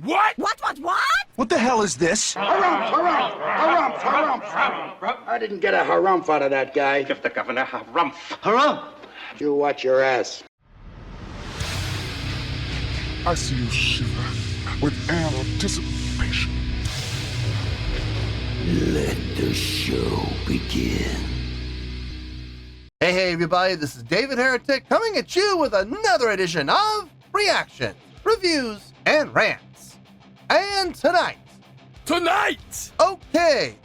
What? What? What the hell is this? Harumph. I didn't get a harumph out of that guy. Give the governor harumph. Harumph! You watch your ass. I see you shiver with anticipation. Let the show begin. Hey everybody, this is David Heretic coming at you with another edition of Reactions, Reviews, and Rants. And tonight, okay,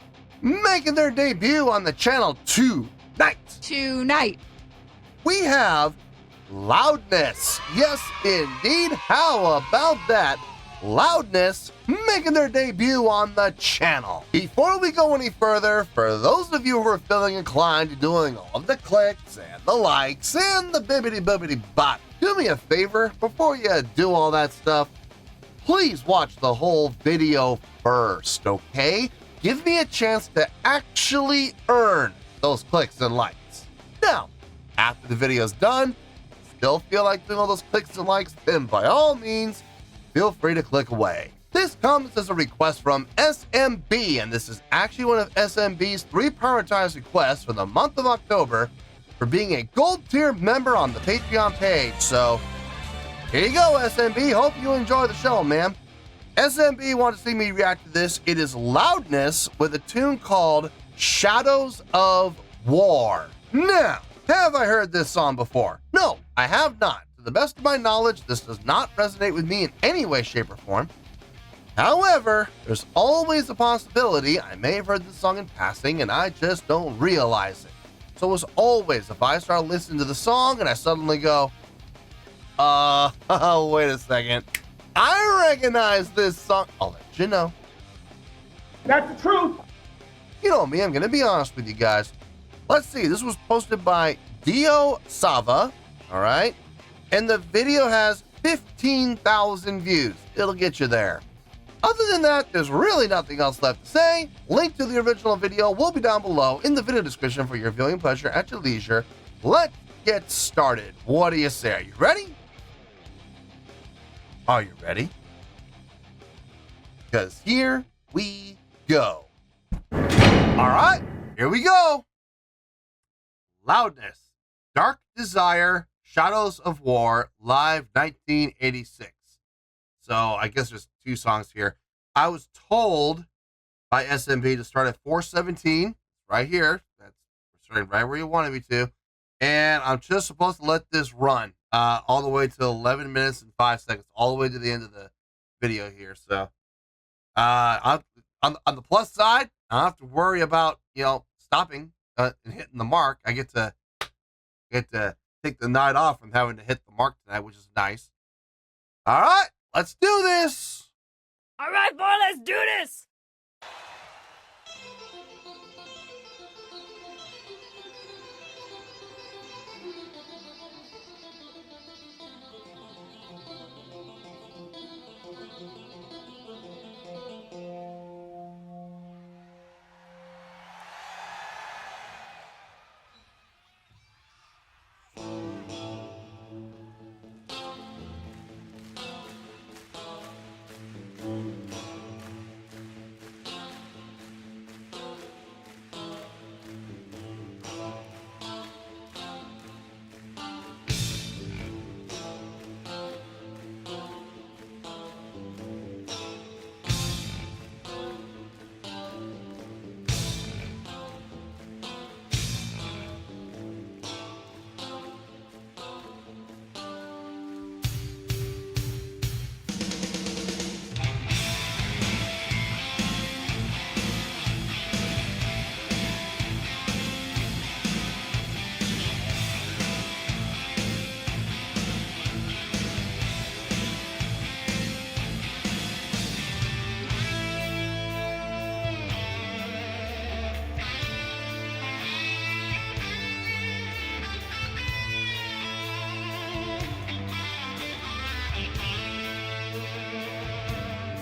making their debut on the channel tonight, we have Loudness. Yes, indeed. How about that? Loudness making their debut on the channel. Before we go any further, for those of you who are feeling inclined to doing all of the clicks and the likes and the bibbity-bibbity bot, do me a favor before you do all that stuff. Please watch the whole video first, okay? Give me a chance to actually earn those clicks and likes. Now, after the video's done, still feel like doing all those clicks and likes, then by all means, feel free to click away. This comes as a request from SMB, and this is actually one of SMB's 3 prioritized requests for the month of October for being a gold tier member on the Patreon page. So, here you go, SMB. Hope you enjoy the show, man. SMB wanted to see me react to this. It is Loudness with a tune called Shadows of War. Now, have I heard this song before? No, I have not. To the best of my knowledge, this does not resonate with me in any way, shape, or form. However, there's always a possibility I may have heard this song in passing and I just don't realize it. So as always, if I start listening to the song and I suddenly go, wait a second, I recognize this song, I'll let you know. That's the truth. You know me, I'm gonna be honest with you guys. Let's see, this was posted by Dio Sava, all right? And the video has 15,000 views. It'll get you there. Other than that, there's really nothing else left to say. Link to the original video will be down below in the video description for your viewing pleasure at your leisure. Let's get started. What do you say? Are you ready? Are you ready? Because here we go. All right, here we go. Loudness, Dark Desire, Shadows of War, live 1986. So I guess there's 2 songs here. I was told by SMB to start at 4:17, right here. That's starting right where you wanted me to. And I'm just supposed to let this run all the way to 11 minutes and 5 seconds, all the way to the end of the video here. So on the plus side, I don't have to worry about, stopping and hitting the mark. I get to take the night off from having to hit the mark tonight, which is nice. All right, let's do this. All right, boy, let's do this.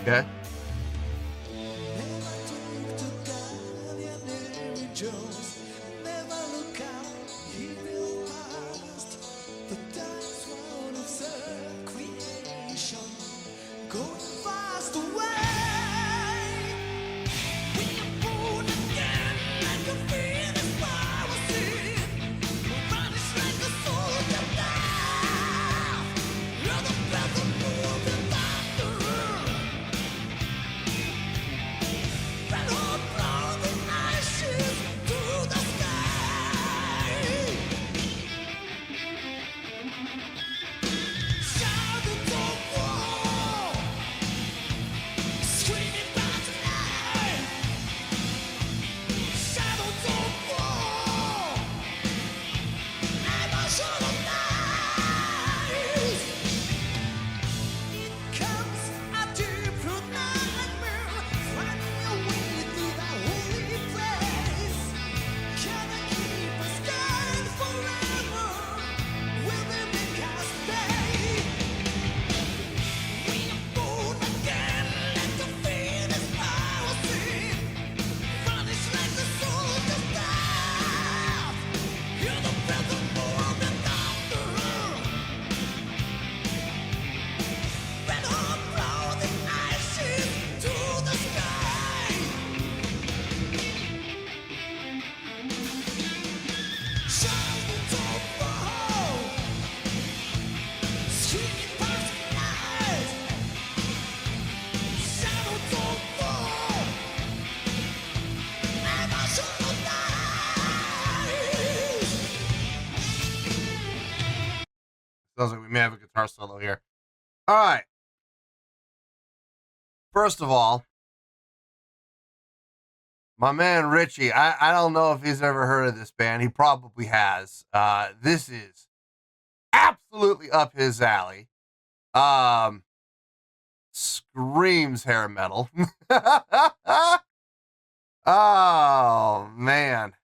Okay. Go far. Sounds like we may have a guitar solo here. All right. First of all, my man Richie, I don't know if he's ever heard of this band. He probably has. This is absolutely up his alley. Screams hair metal. Oh man.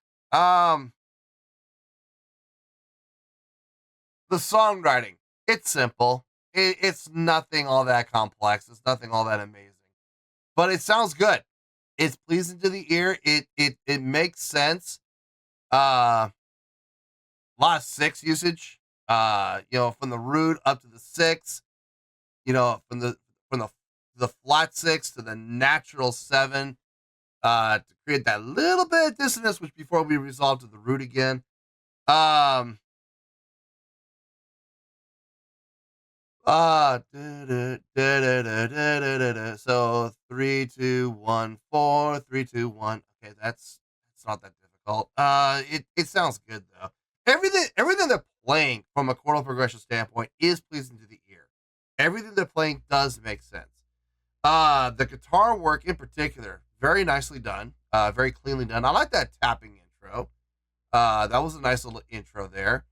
The songwriting, it's simple. It's nothing all that complex. It's nothing all that amazing. But it sounds good. It's pleasing to the ear. It makes sense. Lot of six usage. From the root up to the six. From the flat six to the natural seven. To create that little bit of dissonance, which before we resolve to the root again. So 3, 2, 1, 4, 3, 2, 1. Okay, that's not that difficult. It sounds good though. Everything they're playing from a chordal progression standpoint is pleasing to the ear. Everything they're playing does make sense. The guitar work in particular, very nicely done, very cleanly done. I like that tapping intro. That was a nice little intro there.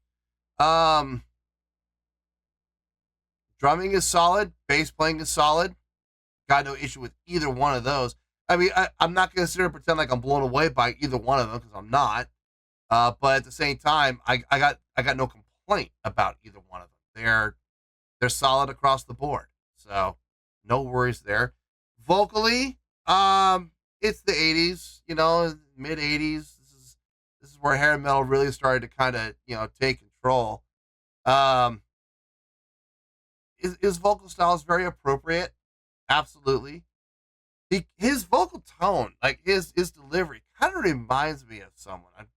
Drumming is solid. Bass playing is solid. Got no issue with either one of those. I mean, I'm not going to sit here and pretend like I'm blown away by either one of them because I'm not. But at the same time, I got no complaint about either one of them. They're solid across the board. So no worries there. Vocally, it's the 80s, mid 80s. This is where hair metal really started to kind of, take control. His vocal style is very appropriate. Absolutely. His vocal tone, like his delivery, kind of reminds me of someone. I'm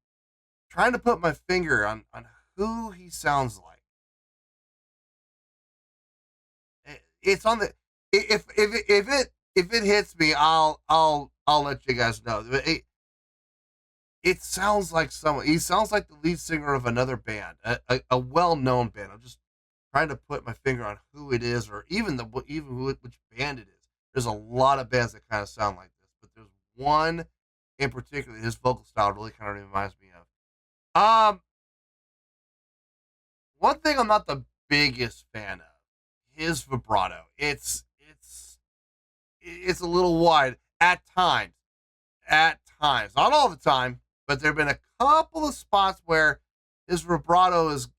trying to put my finger on who he sounds like. It's on the if it hits me, I'll let you guys know. It sounds like someone. He sounds like the lead singer of another band, a well-known band. I'm just trying to put my finger on who it is, or which band it is. There's a lot of bands that kind of sound like this, but there's one in particular. His vocal style really kind of reminds me of. One thing I'm not the biggest fan of, his vibrato. It's a little wide at times. Not all the time, but there have been a couple of spots where his vibrato is,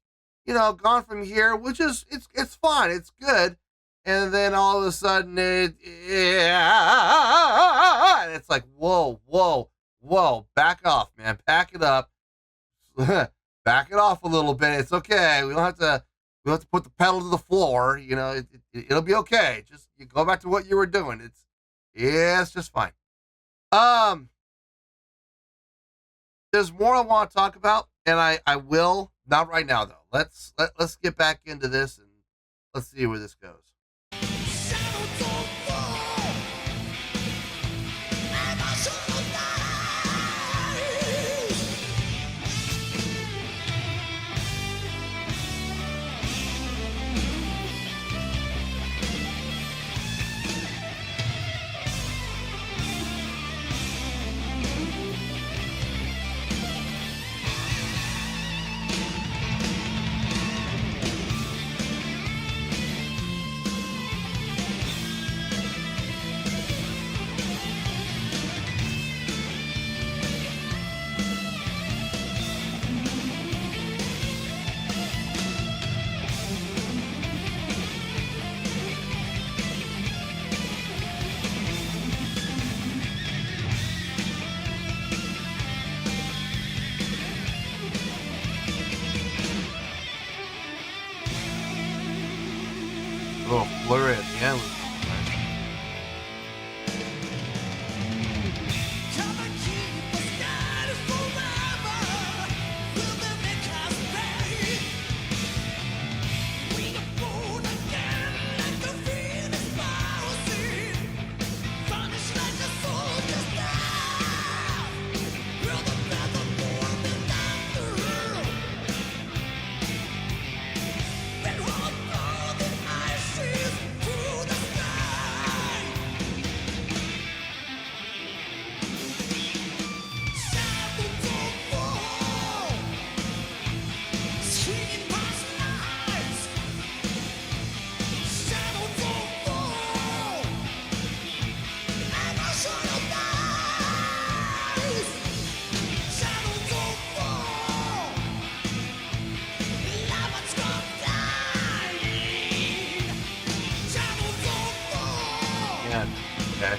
gone from here, which is, it's fine. It's good. And then all of a sudden and it's like, whoa, back off, man. Back it up. Back it off a little bit. It's okay. We don't have to put the pedal to the floor. It'll be okay. Just you go back to what you were doing. It's just fine. There's more I want to talk about, and I will, not right now though. Let's get back into this and let's see where this goes. end. Okay.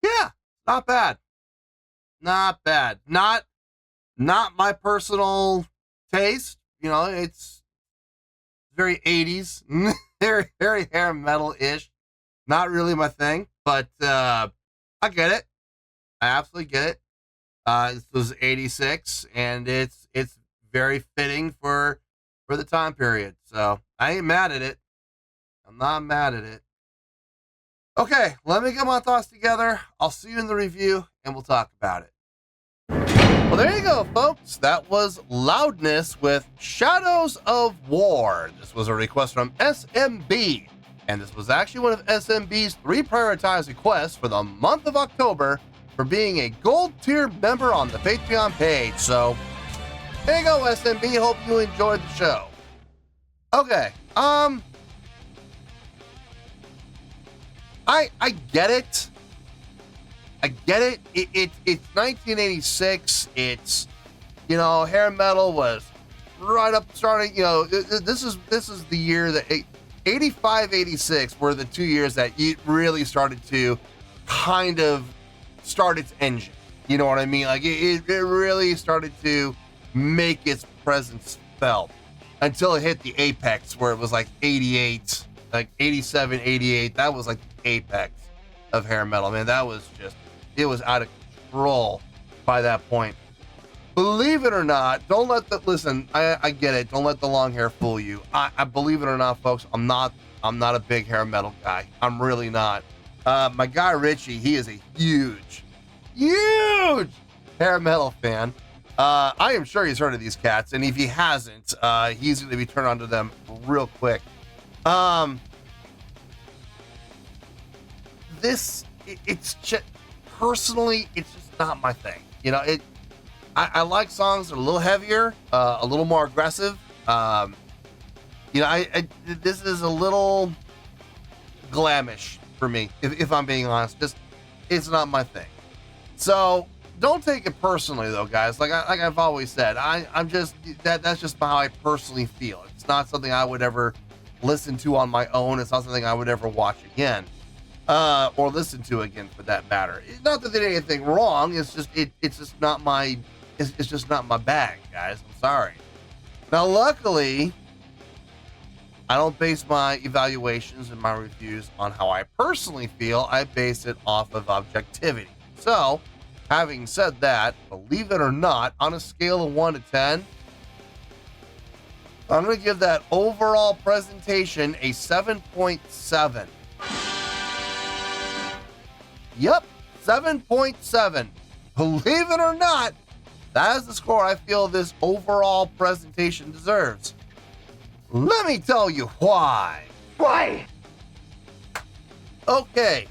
Yeah, not bad. Not bad. Not my personal taste. You know, it's very 80s, very hair metal-ish. Not really my thing, but I get it. I absolutely get it. This was 86, and it's very fitting for the time period. So I ain't mad at it. I'm not mad at it. Okay, let me get my thoughts together. I'll see you in the review, and we'll talk about it. Well, there you go, folks. That was Loudness with Shadows of War. This was a request from SMB, and this was actually one of SMB's 3 prioritized requests for the month of October for being a gold tier member on the Patreon page. So there you go, SMB. Hope you enjoyed the show. Okay, I get it. I get it. It's 1986. It's, you know, hair metal was right up starting. You know, this is the year that 85, 86 were the 2 years that it really started to kind of start its engine. You know what I mean? Like it really started to make its presence felt until it hit the apex where it was like 88, like 87, 88. That was like the apex of hair metal. Man, that was just, it was out of control by that point. Believe it or not, don't let the, listen, I get it. Don't let the long hair fool you. I believe it or not, folks, I'm not a big hair metal guy. I'm really not. My guy Richie, he is a huge hair metal fan. I am sure he's heard of these cats, and if he hasn't, he's going to be turned on to them real quick. It's just, personally, it's just not my thing. You know, I like songs that are a little heavier, a little more aggressive. You know, this is a little glamish for me, if I'm being honest. Just, it's not my thing. So don't take it personally, though, guys. Like I've always said, I'm just that's just how I personally feel. It's not something I would ever listen to on my own. It's not something I would ever watch again, or listen to again, for that matter. Not that they did anything wrong. It's just it's just not my it's just not my bag, guys. I'm sorry. Now, luckily, I don't base my evaluations and my reviews on how I personally feel. I base it off of objectivity. So, having said that, believe it or not, on a scale of 1 to 10, I'm going to give that overall presentation a 7.7. Yep, 7.7. Believe it or not, that is the score I feel this overall presentation deserves. Let me tell you why. Why? Okay.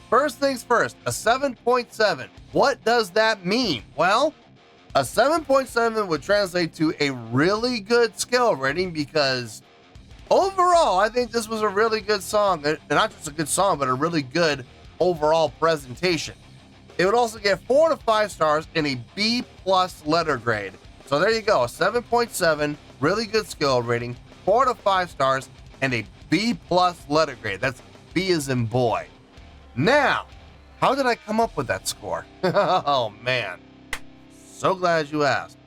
First things first, a 7.7. What does that mean? Well, a 7.7 would translate to a really good scale rating because overall, I think this was a really good song. And not just a good song, but a really good overall presentation. It would also get 4 to 5 stars and a B+ letter grade. So there you go, a 7.7, really good skill rating, 4 to 5 stars, and a B+ letter grade. That's B as in boy. Now, how did I come up with that score? Oh man, so glad you asked.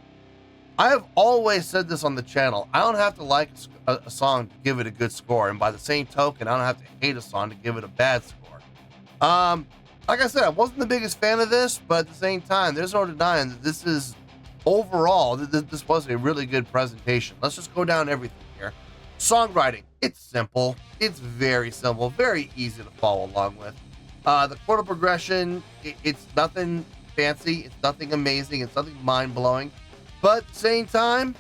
I have always said this on the channel. I don't have to like a song to give it a good score, and by the same token, I don't have to hate a song to give it a bad score. Like I said, I wasn't the biggest fan of this, but at the same time, there's no denying that this is overall, this was a really good presentation. Let's just go down everything here. Songwriting, it's simple. It's very simple, very easy to follow along with. The chordal progression, it's nothing fancy, it's nothing amazing, it's nothing mind-blowing, but at the same time,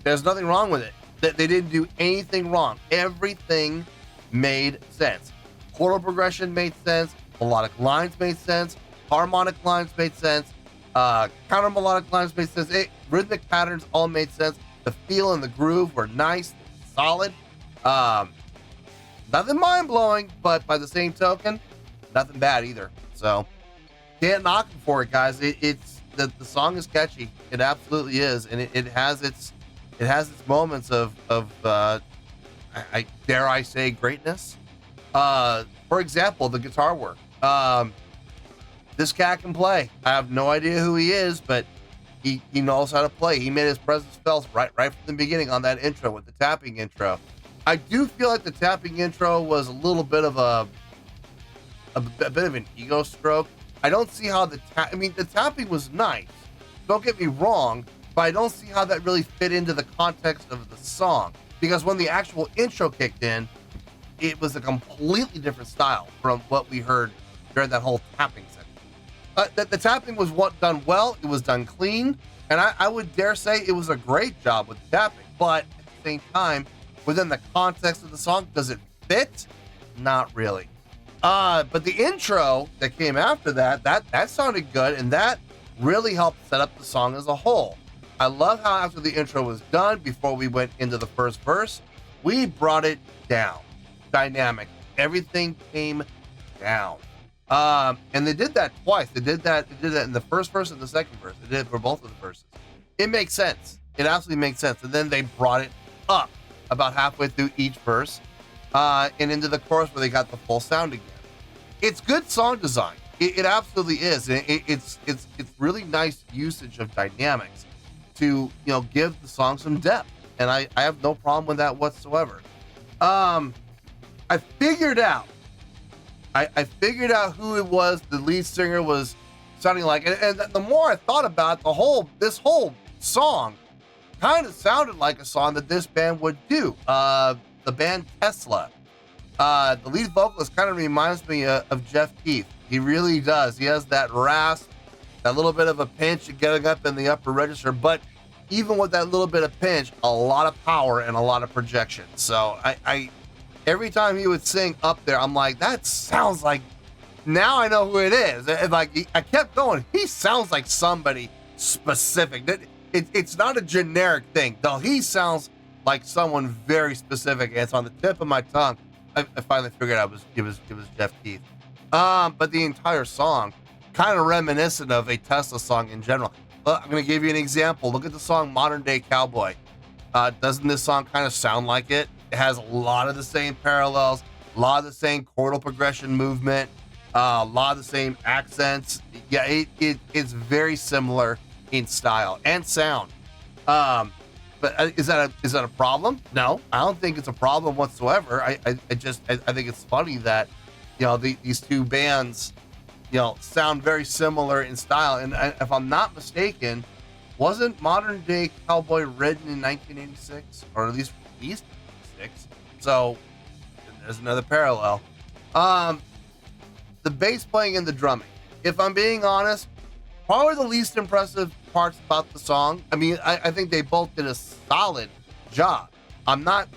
there's nothing wrong with it. They didn't do anything wrong. Everything made sense. Chordal progression made sense, melodic lines made sense, harmonic lines made sense, counter melodic lines made sense, rhythmic patterns all made sense. The feel and the groove were nice, solid. Nothing mind-blowing, but by the same token, nothing bad either. So can't knock them for it, guys. It's the song is catchy. It absolutely is, and it has its moments of I dare I say greatness. For example, the guitar work. This cat can play. I have no idea who he is, but he knows how to play. He made his presence felt right from the beginning on that intro with the tapping intro. I do feel like the tapping intro was a little bit of a bit of an ego stroke. I don't see how the tapping was nice. Don't get me wrong, but I don't see how that really fit into the context of the song, because when the actual intro kicked in, it was a completely different style from what we heard during that whole tapping section. The tapping was done well, it was done clean, and I would dare say it was a great job with the tapping, but at the same time, within the context of the song, does it fit? Not really. But the intro that came after that sounded good, and that really helped set up the song as a whole. I love how after the intro was done, before we went into the first verse, we brought it down. Dynamic. Everything came down. And they did that twice. They did that in the first verse and the second verse. They did it for both of the verses. It makes sense. It absolutely makes sense. And then they brought it up about halfway through each verse, and into the chorus where they got the full sound again. It's good song design. It absolutely is. It's really nice usage of dynamics to give the song some depth, and I have no problem with that whatsoever. I figured out who it was the lead singer was sounding like, and the more I thought about it, this whole song kind of sounded like a song that this band would do. The band Tesla. The lead vocalist kind of reminds me of Jeff Keith. He really does. He has that rasp, that little bit of a pinch getting up in the upper register, but even with that little bit of pinch, a lot of power and a lot of projection. So I every time he would sing up there, I'm like, that sounds like, now I know who it is. And like, I kept going, he sounds like somebody specific. It's not a generic thing, though. He sounds like someone very specific, and it's on the tip of my tongue. I finally figured out it was Jeff Keith. But the entire song, kind of reminiscent of a Tesla song in general. I'm going to give you an example. Look at the song Modern Day Cowboy. Doesn't this song kind of sound like it? It has a lot of the same parallels, a lot of the same chordal progression movement, a lot of the same accents. Yeah, it's very similar in style and sound. But is that a problem? No, I don't think it's a problem whatsoever. I think it's funny that these two bands sound very similar in style. And if I'm not mistaken, wasn't Modern Day Cowboy written in 1986, or at least released in 1986? So there's another parallel. The bass playing and the drumming, if I'm being honest, probably the least impressive parts about the song. I mean, I think they both did a solid job.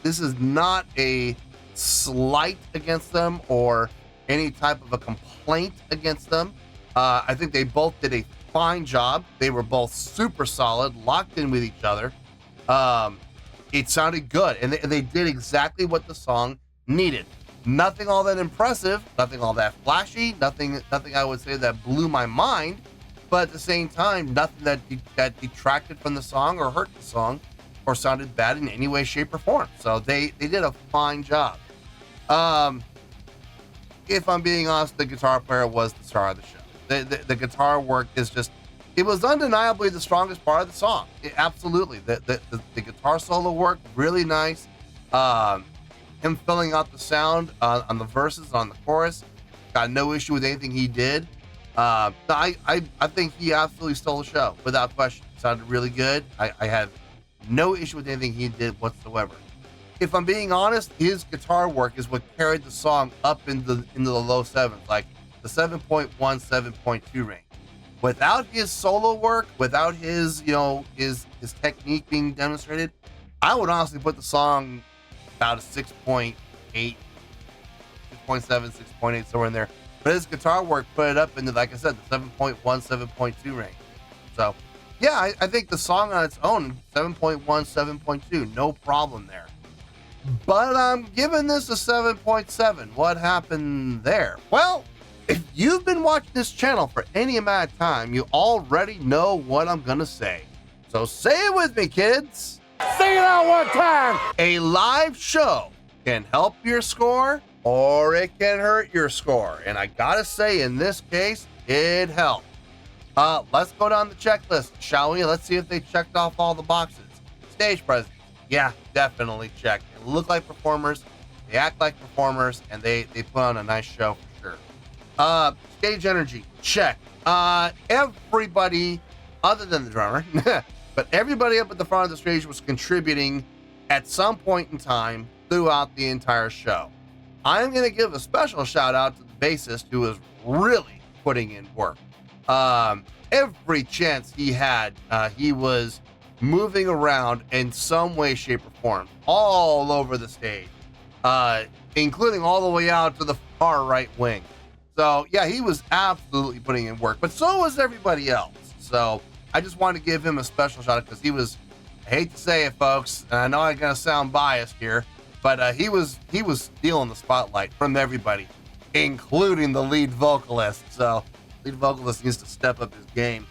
This is not a slight against them or any type of a complaint against them. I think they both did a fine job. They were both super solid, locked in with each other. it sounded good, and they did exactly what the song needed. Nothing all that impressive, nothing all that flashy, nothing I would say that blew my mind, but at the same time, nothing that detracted from the song or hurt the song or sounded bad in any way, shape, or form. So they did a fine job. If I'm being honest, the guitar player was the star of the show. The guitar work is just, it was undeniably the strongest part of the song. Absolutely. The guitar solo work, really nice. Him filling out the sound on the verses, on the chorus, got no issue with anything he did. I think he absolutely stole the show, without question. It sounded really good. I have no issue with anything he did whatsoever. If I'm being honest, his guitar work is what carried the song up into the low sevens, like the 7.1, 7.2 range. Without his solo work, without his his technique being demonstrated, I would honestly put the song about a 6.8, 6.7, 6.8, somewhere in there. But his guitar work put it up into, like I said, the 7.1, 7.2 range. So, yeah, I think the song on its own, 7.1, 7.2, no problem there. But I'm giving this a 7.7. What happened there? Well, if you've been watching this channel for any amount of time, you already know what I'm gonna say. So say it with me, kids. Sing it out one time. A live show can help your score or it can hurt your score. And I gotta say, in this case, it helped. Let's go down the checklist, shall we? Let's see if they checked off all the boxes. Stage presence. Yeah, definitely checked. They look like performers, they act like performers, and they put on a nice show for sure. Stage energy, check. Everybody, other than the drummer, but everybody up at the front of the stage was contributing at some point in time throughout the entire show. I'm going to give a special shout out to the bassist, who was really putting in work. Every chance he had, he was moving around in some way, shape, or form, all over the stage, including all the way out to the far right wing. So yeah, he was absolutely putting in work, but so was everybody else. So I just wanted to give him a special shout out, because he was, I hate to say it, folks, and I know I'm gonna sound biased here, but he was stealing the spotlight from everybody, including the lead vocalist. So lead vocalist needs to step up his game.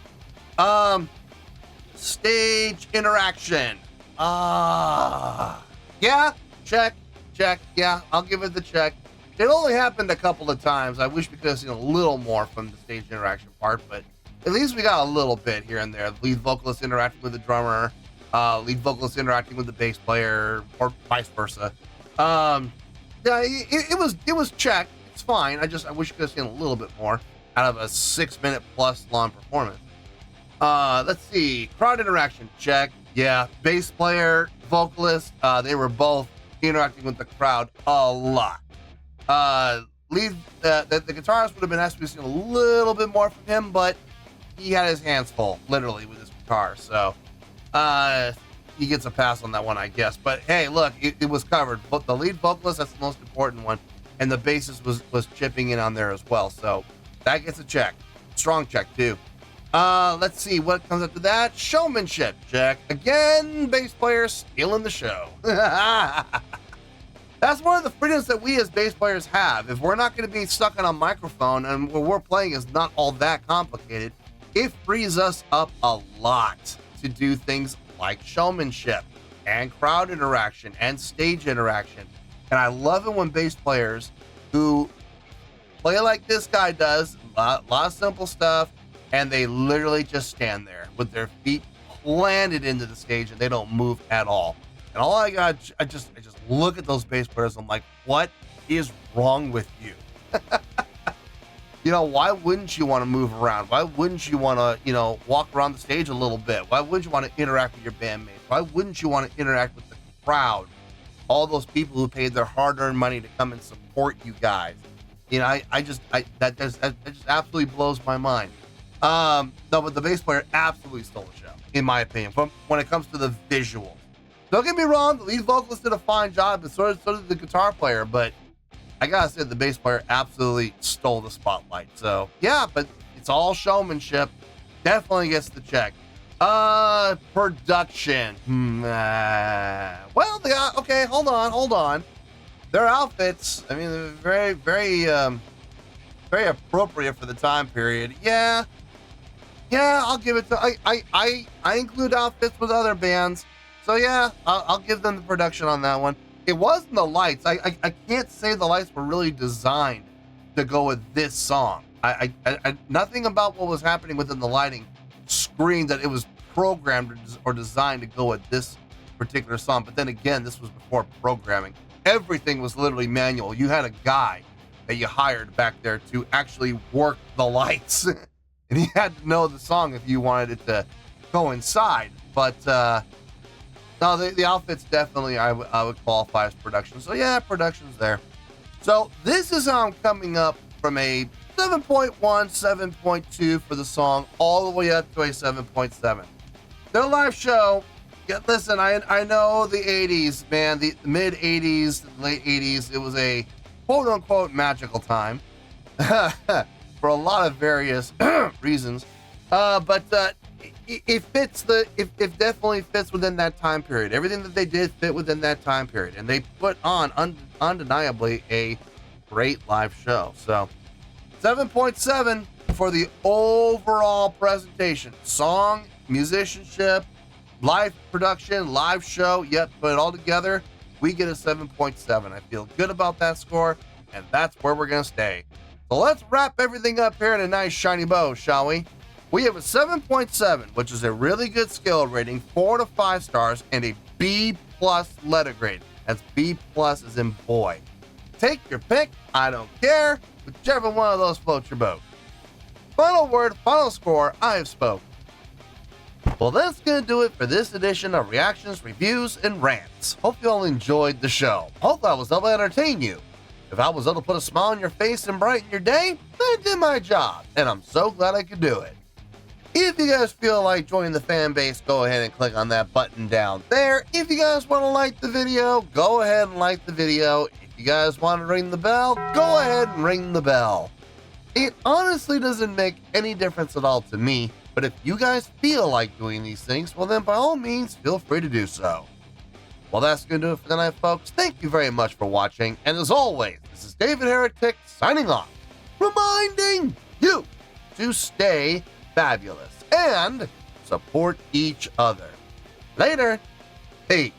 Stage interaction. Yeah, check. Yeah, I'll give it the check. It only happened a couple of times. I wish we could have seen a little more from the stage interaction part, but at least we got a little bit here and there. Lead vocalist interacting with the drummer, lead vocalist interacting with the bass player, or vice versa. Yeah, it was checked. It's fine. I wish we could have seen a little bit more out of a 6-minute plus long performance. Let's see. Crowd interaction, check. Yeah. Bass player, vocalist, they were both interacting with the crowd a lot. The guitarist would have been asked to be seen a little bit more from him, but he had his hands full, literally, with his guitar. So, he gets a pass on that one, I guess. But hey, look, it was covered. But the lead vocalist, that's the most important one, and the bassist was chipping in on there as well. So that gets a check. Strong check too. Let's see what comes after that. Showmanship, check. Again, bass player stealing the show. That's one of the freedoms that we as bass players have. If we're not going to be stuck on a microphone and what we're playing is not all that complicated, it frees us up a lot to do things like showmanship and crowd interaction and stage interaction. And I love it when bass players who play like this guy does, a lot of simple stuff, and they literally just stand there with their feet planted into the stage and they don't move at all. And all I just look at those bass players. I'm like, what is wrong with you? Why wouldn't you want to move around? Why wouldn't you want to, walk around the stage a little bit? Why wouldn't you want to interact with your bandmates? Why wouldn't you want to interact with the crowd? All those people who paid their hard-earned money to come and support you guys. That just absolutely blows my mind. No, but the bass player absolutely stole the show, in my opinion, when it comes to the visuals. Don't get me wrong, the lead vocalist did a fine job, and so did the guitar player, but I gotta say the bass player absolutely stole the spotlight. So yeah, but it's all showmanship. Definitely gets the check. Production. Well, okay, hold on. Their outfits, I mean, they're very appropriate for the time period. Yeah, I'll give it to, I include outfits with other bands. So yeah, I'll give them the production on that one. It wasn't the lights. I can't say the lights were really designed to go with this song. I nothing about what was happening within the lighting screamed that it was programmed or designed to go with this particular song. But then again, this was before programming. Everything was literally manual. You had a guy that you hired back there to actually work the lights. And he had to know the song if you wanted it to coincide. But no, the outfits definitely I would qualify as production. So yeah, production's there. So this is how I'm coming up from a 7.1, 7.2 for the song, all the way up to a 7.7. Their live show, yeah, listen, I know the 80s, man, the mid 80s, late 80s, it was a quote-unquote magical time for a lot of various reasons. But it fits it definitely fits within that time period. Everything that they did fit within that time period, and they put on undeniably a great live show. So 7.7 for the overall presentation, song, musicianship, live production, live show. Yep, put it all together, we get a 7.7. I feel good about that score, and that's where we're gonna stay. So let's wrap everything up here in a nice shiny bow, shall we? We have a 7.7, which is a really good skill rating, 4 to 5 stars, and a B+ letter grade. That's B+ as in boy. Take your pick, I don't care, whichever one of those floats your boat. Final word, final score, I have spoke. Well, that's gonna do it for this edition of Reactions, Reviews, and Rants. Hope you all enjoyed the show. Hope I was able to entertain you. If I was able to put a smile on your face and brighten your day, then I did my job, and I'm so glad I could do it. If you guys feel like joining the fan base, go ahead and click on that button down there. If you guys want to like the video, go ahead and like the video. If you guys want to ring the bell, go ahead and ring the bell. It honestly doesn't make any difference at all to me, but if you guys feel like doing these things, well then by all means, feel free to do so. Well, that's going to do it for tonight, folks. Thank you very much for watching, and as always, this is David Heretic signing off, reminding you to stay fabulous and support each other. Later. Peace.